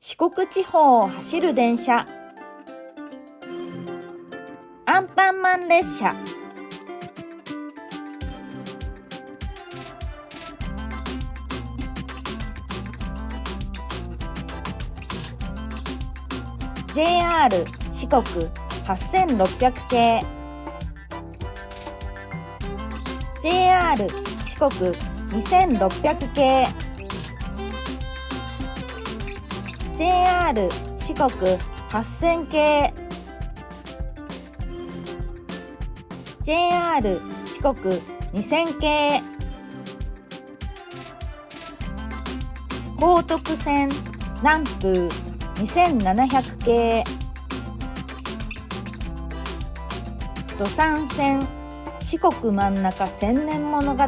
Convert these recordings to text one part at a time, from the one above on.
四国地方を走る電車、アンパンマン列車。JR 四国8600系、 JR 四国2600系、 JR 四国8000系、 JR 四国2000系、高徳線南風2700系、土山線四国真ん中千年物語、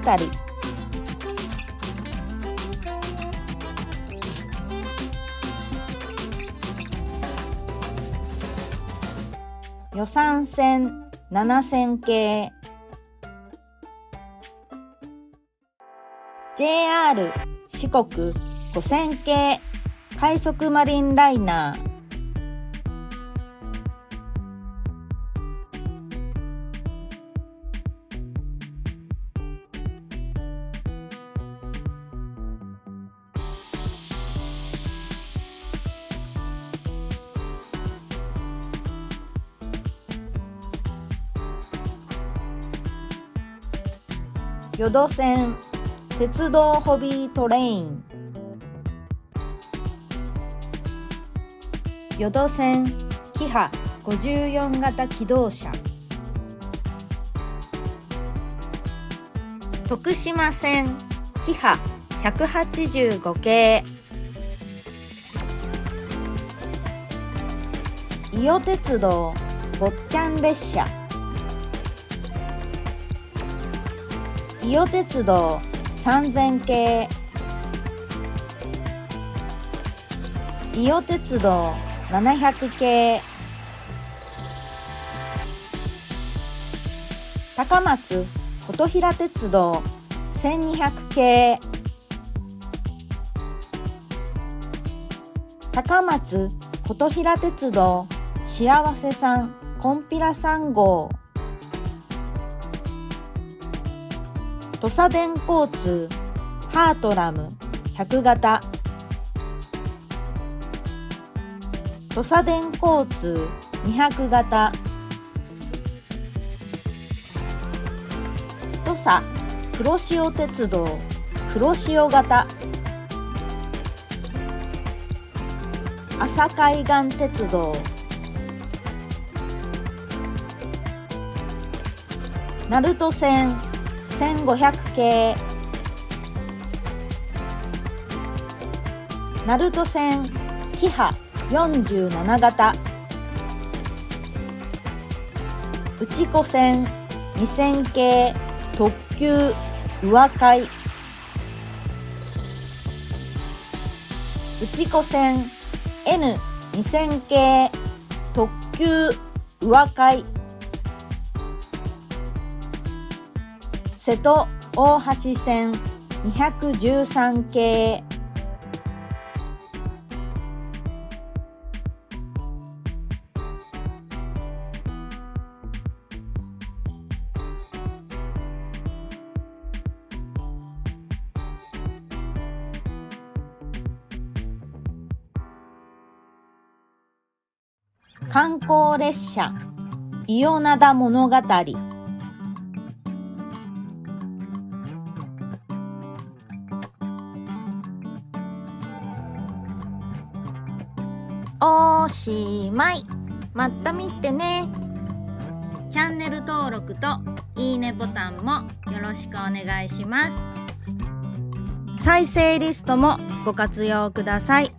予算線7000系、 JR 四国5000系快速マリンライナー、淀線鉄道ホビートレイン、淀線キハ54型機動車、徳島線キハ185系、伊予鉄道坊ちゃん列車、伊予鉄道3000系、伊予鉄道700系、高松琴平鉄道1200系、高松琴平鉄道幸せ線こんぴら3号、土佐電交通ハートラム100型、土佐電交通200型、土佐黒潮鉄道黒潮型、阿佐海岸鉄道、鳴門線1500系、鳴門線キハ47型、内子線2000系特急宇和海、内子線 N2000 系特急宇和海、瀬戸大橋線213系、観光列車伊予灘物語、おしまい。また見てね。チャンネル登録といいねボタンもよろしくお願いします。再生リストもご活用ください。